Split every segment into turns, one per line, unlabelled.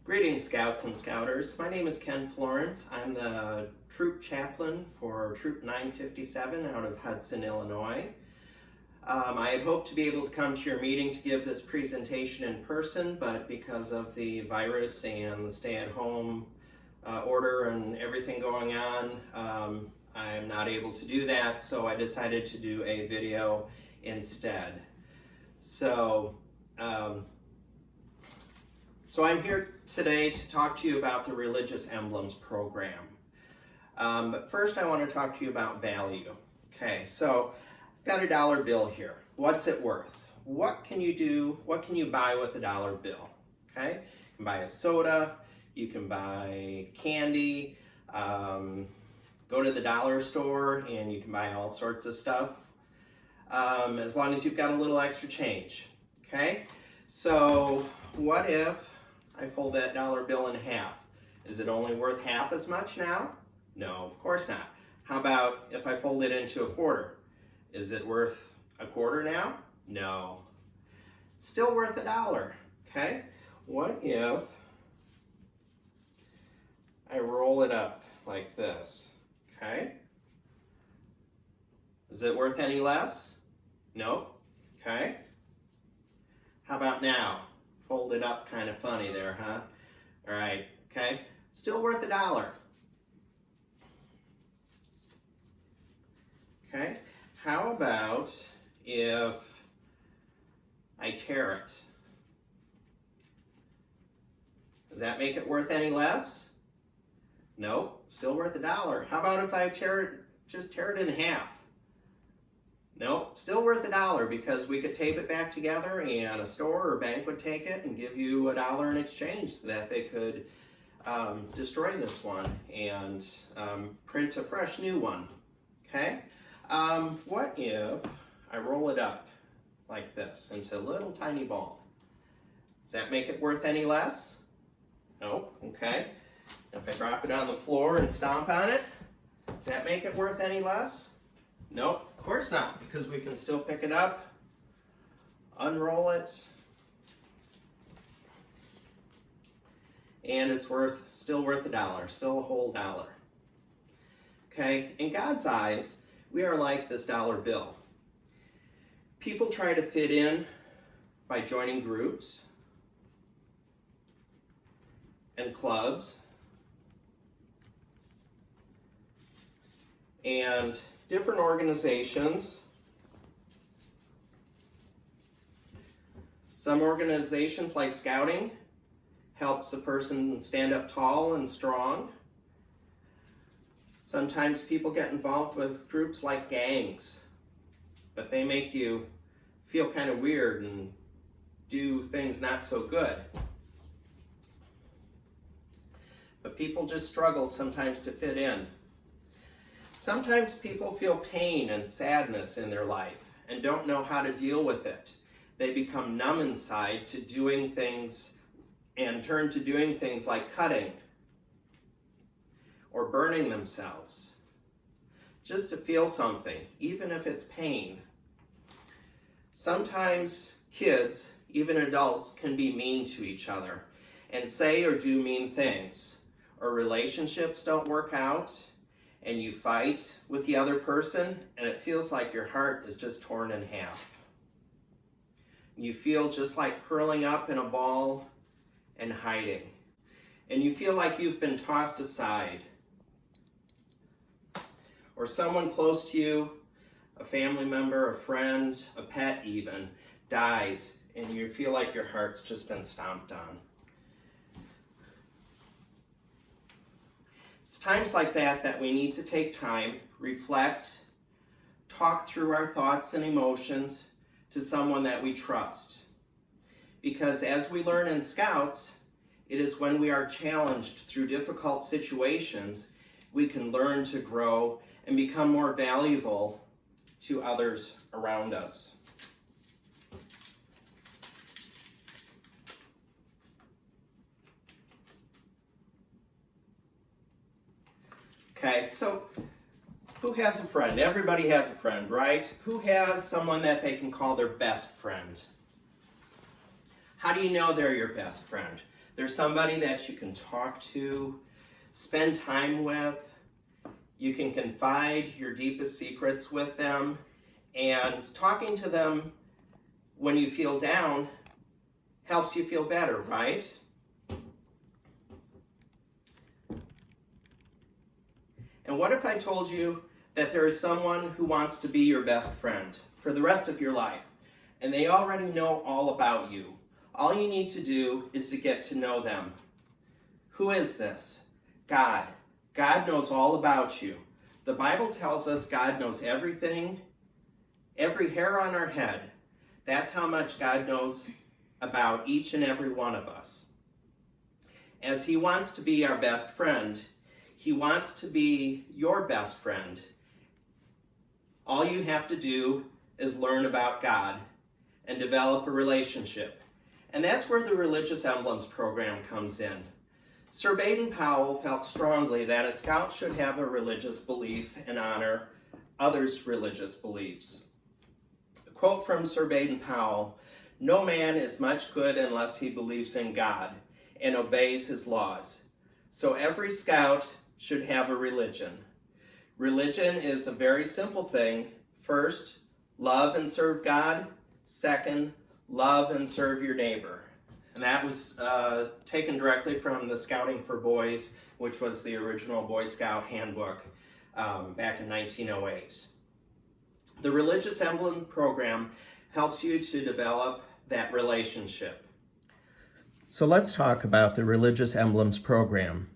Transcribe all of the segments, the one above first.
Greetings, Scouts and Scouters. My name is Ken Florence. I'm the Troop Chaplain for Troop 957 out of Hudson, Illinois. I had hoped to be able to come to your meeting to give this presentation in person, but because of the virus and the stay-at-home order and everything going on, I'm not able to do that, so I decided to do a video instead. So I'm here today to talk to you about the Religious Emblems Program. But first I want to talk to you about value. Okay, so I've got a dollar bill here. What's it worth? What can you do? What can you buy with a dollar bill? Okay, you can buy a soda, you can buy candy, go to the dollar store and you can buy all sorts of stuff, as long as you've got a little extra change. Okay, so what if I fold that dollar bill in half? Is it only worth half as much now? No, of course not. How about if I fold it into a quarter? Is it worth a quarter now? No. It's still worth a dollar, okay? What if I roll it up like this, okay? Is it worth any less? Nope, okay? How about now? Fold it up kind of funny there, huh? All right, okay? Still worth a dollar. Okay, how about if I tear it? Does that make it worth any less? Nope, still worth a dollar. How about if I just tear it in half? Nope, still worth a dollar, because we could tape it back together and a store or bank would take it and give you a dollar in exchange so that they could destroy this one and print a fresh new one, okay? What if I roll it up like this into a little tiny ball? Does that make it worth any less? Nope, okay. If I drop it on the floor and stomp on it, does that make it worth any less? Nope, of course not, because we can still pick it up, unroll it, and it's still worth a dollar, still a whole dollar. Okay, in God's eyes, we are like this dollar bill. People try to fit in by joining groups and clubs and different organizations. Some organizations, like Scouting, helps a person stand up tall and strong. Sometimes people get involved with groups like gangs, but they make you feel kind of weird and do things not so good. But people just struggle sometimes to fit in. Sometimes people feel pain and sadness in their life and don't know how to deal with it. They become numb inside to doing things and turn to doing things like cutting or burning themselves just to feel something, even if it's pain. Sometimes kids, even adults, can be mean to each other and say or do mean things, or relationships don't work out and you fight with the other person and it feels like your heart is just torn in half. You feel just like curling up in a ball and hiding. And you feel like you've been tossed aside. Or someone close to you, a family member, a friend, a pet even, dies and you feel like your heart's just been stomped on. It's times like that that we need to take time, reflect, talk through our thoughts and emotions to someone that we trust. Because as we learn in Scouts, it is when we are challenged through difficult situations, we can learn to grow and become more valuable to others around us. Okay, so who has a friend? Everybody has a friend, right? Who has someone that they can call their best friend? How do you know they're your best friend? They're somebody that you can talk to, spend time with. You can confide your deepest secrets with them, and talking to them when you feel down helps you feel better, right? And what if I told you that there is someone who wants to be your best friend for the rest of your life, and they already know all about you? All you need to do is to get to know them. Who is this? God. God knows all about you. The Bible tells us God knows everything, every hair on our head. That's how much God knows about each and every one of us. As He wants to be our best friend, He wants to be your best friend. All you have to do is learn about God and develop a relationship. And that's where the Religious Emblems Program comes in. Sir Baden-Powell felt strongly that a scout should have a religious belief and honor others' religious beliefs. A quote from Sir Baden-Powell, "No man is much good unless he believes in God and obeys His laws. So every scout should have a religion. Religion is a very simple thing. First, love and serve God. Second, love and serve your neighbor." And that was taken directly from the Scouting for Boys, which was the original Boy Scout handbook back in 1908. The Religious Emblem Program helps you to develop that relationship. So let's talk about the Religious Emblems Program.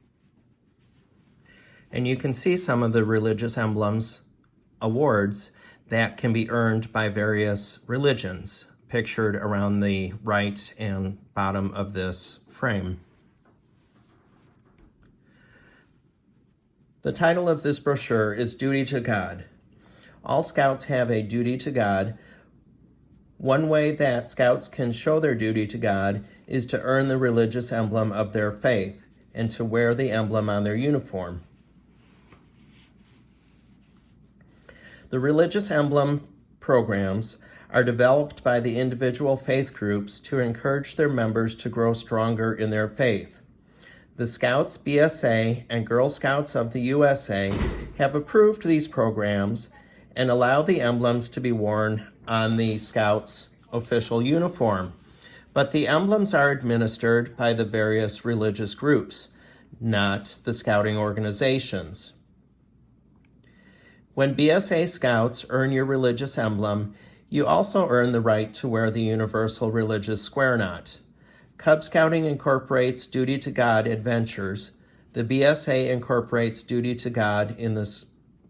And you can see some of the Religious Emblems awards that can be earned by various religions, pictured around the right and bottom of this frame. The title of this brochure is Duty to God. All Scouts have a duty to God. One way that Scouts can show their duty to God is to earn the religious emblem of their faith and to wear the emblem on their uniform. The Religious Emblem Programs are developed by the individual faith groups to encourage their members to grow stronger in their faith. The Scouts BSA and Girl Scouts of the USA have approved these programs and allow the emblems to be worn on the Scouts' official uniform. But the emblems are administered by the various religious groups, not the scouting organizations. When BSA Scouts earn your religious emblem, you also earn the right to wear the universal religious square knot. Cub Scouting incorporates Duty to God adventures. The BSA incorporates Duty to God in the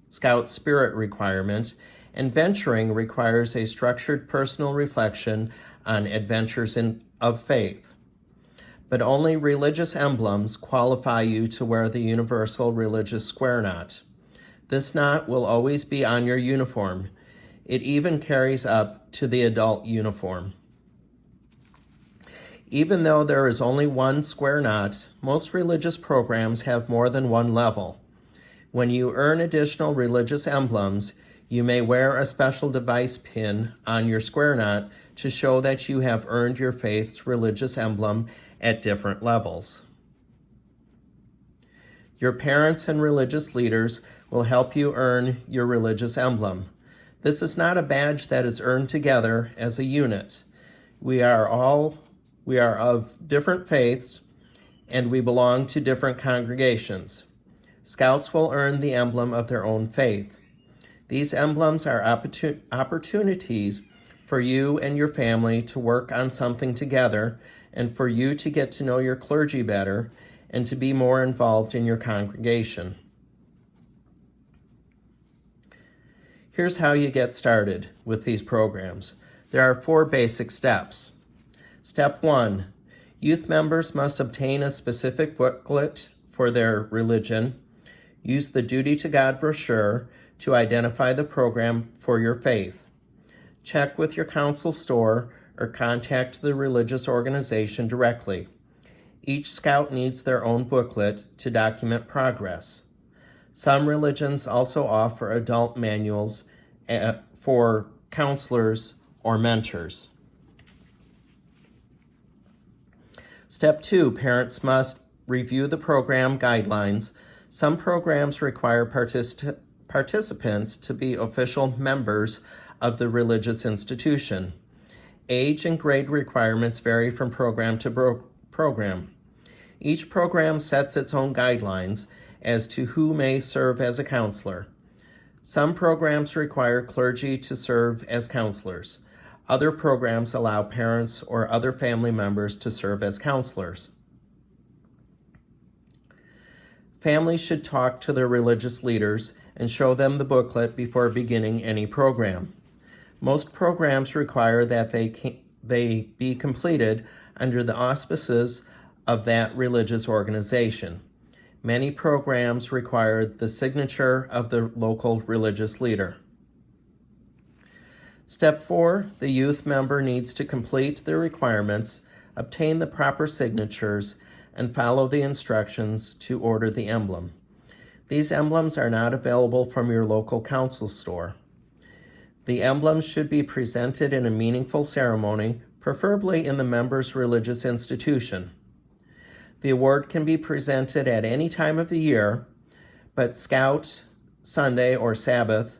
Scout Spirit requirement, and venturing requires a structured personal reflection on adventures of faith. But only religious emblems qualify you to wear the universal religious square knot. This knot will always be on your uniform. It even carries up to the adult uniform. Even though there is only one square knot, most religious programs have more than one level. When you earn additional religious emblems, you may wear a special device pin on your square knot to show that you have earned your faith's religious emblem at different levels. Your parents and religious leaders will help you earn your religious emblem. This is not a badge that is earned together as a unit. We are of different faiths, and we belong to different congregations. Scouts will earn the emblem of their own faith. These emblems are opportunities for you and your family to work on something together, and for you to get to know your clergy better and to be more involved in your congregation. Here's how you get started with these programs. There are 4 basic steps. Step 1, youth members must obtain a specific booklet for their religion. Use the Duty to God brochure to identify the program for your faith. Check with your council store or contact the religious organization directly. Each scout needs their own booklet to document progress. Some religions also offer adult manuals for counselors or mentors. Step 2, parents must review the program guidelines. Some programs require participants to be official members of the religious institution. Age and grade requirements vary from program to program. Each program sets its own guidelines as to who may serve as a counselor. Some programs require clergy to serve as counselors. Other programs allow parents or other family members to serve as counselors. Families should talk to their religious leaders and show them the booklet before beginning any program. Most programs require that they be completed under the auspices of that religious organization. Many programs require the signature of the local religious leader. Step 4, the youth member needs to complete the requirements, obtain the proper signatures, and follow the instructions to order the emblem. These emblems are not available from your local council store. The emblems should be presented in a meaningful ceremony, preferably in the member's religious institution. The award can be presented at any time of the year, but Scout Sunday or Sabbath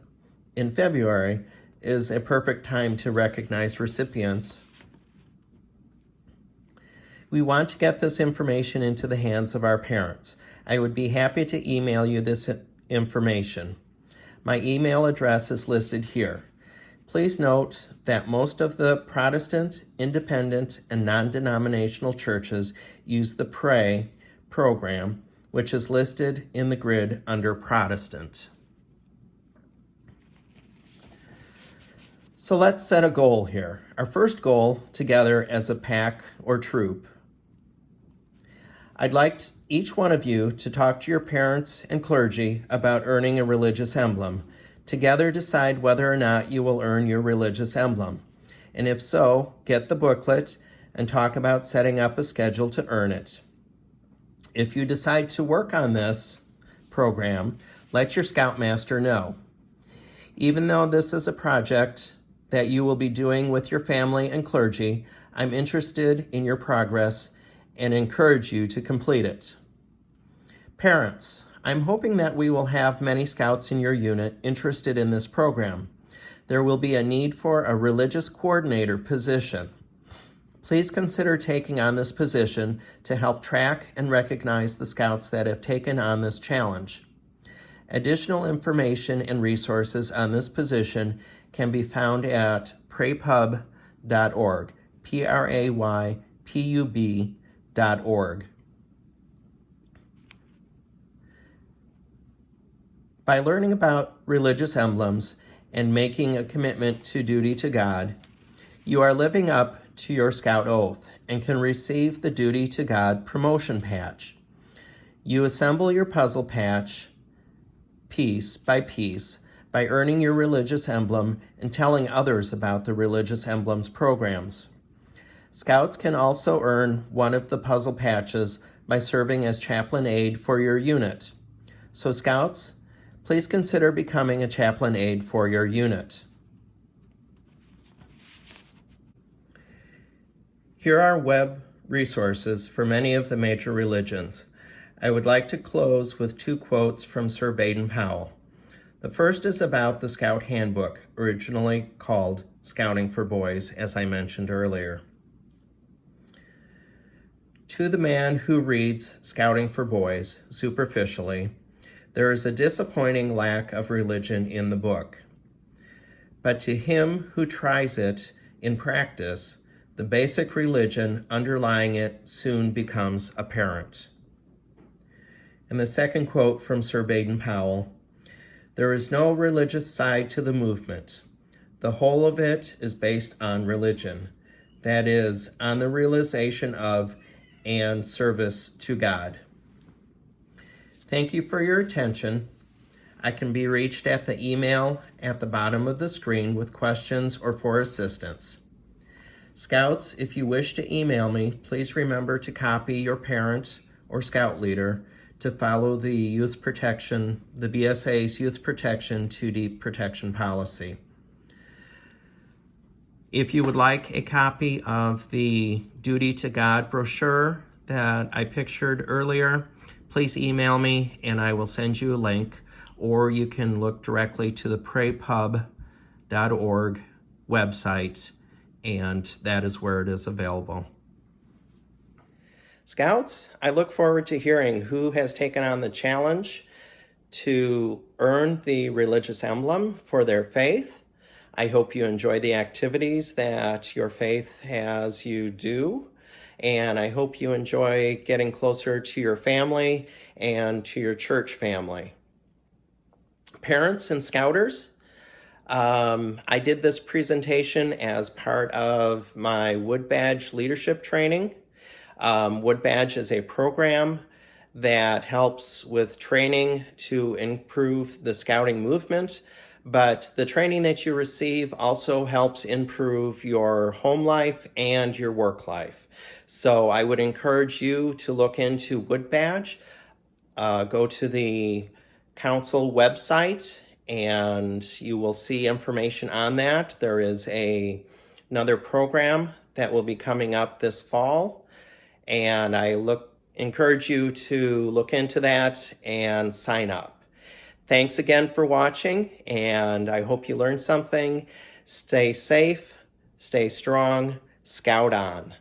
in February is a perfect time to recognize recipients. We want to get this information into the hands of our parents. I would be happy to email you this information. My email address is listed here. Please note that most of the Protestant, independent, and non-denominational churches use the PRAY program, which is listed in the grid under Protestant. So let's set a goal here. Our first goal together as a pack or troop. I'd like each one of you to talk to your parents and clergy about earning a religious emblem. Together decide whether or not you will earn your religious emblem. And if so, get the booklet and talk about setting up a schedule to earn it. If you decide to work on this program, let your Scoutmaster know. Even though this is a project that you will be doing with your family and clergy, I'm interested in your progress and encourage you to complete it. Parents, I'm hoping that we will have many Scouts in your unit interested in this program. There will be a need for a religious coordinator position. Please consider taking on this position to help track and recognize the Scouts that have taken on this challenge. Additional information and resources on this position can be found at praypub.org, praypub.org. By learning about religious emblems and making a commitment to duty to God, you are living up to your Scout oath and can receive the Duty to God promotion patch. You assemble your puzzle patch piece by piece by earning your religious emblem and telling others about the Religious Emblems Programs. Scouts can also earn one of the puzzle patches by serving as chaplain aide for your unit. So Scouts, please consider becoming a chaplain aide for your unit. Here are web resources for many of the major religions. I would like to close with 2 quotes from Sir Baden-Powell. The first is about the Scout Handbook, originally called Scouting for Boys, as I mentioned earlier. To the man who reads Scouting for Boys superficially, there is a disappointing lack of religion in the book. But to him who tries it in practice, the basic religion underlying it soon becomes apparent. And the second quote from Sir Baden-Powell, there is no religious side to the movement. The whole of it is based on religion, that is, on the realization of and service to God. Thank you for your attention. I can be reached at the email at the bottom of the screen with questions or for assistance. Scouts, if you wish to email me, please remember to copy your parent or Scout leader to follow the BSA's Youth Protection 2D protection policy. If you would like a copy of the Duty to God brochure that I pictured earlier, please email me and I will send you a link, or you can look directly to the praypub.org website, and that is where it is available. Scouts, I look forward to hearing who has taken on the challenge to earn the religious emblem for their faith. I hope you enjoy the activities that your faith has you do, and I hope you enjoy getting closer to your family and to your church family. Parents and Scouters, I did this presentation as part of my Wood Badge leadership training. Wood Badge is a program that helps with training to improve the scouting movement, but the training that you receive also helps improve your home life and your work life. So I would encourage you to look into Wood Badge. Go to the council website and you will see information on that. There is another program that will be coming up this fall, and I encourage you to look into that and sign up. Thanks again for watching, and I hope you learned something. Stay safe, stay strong, scout on.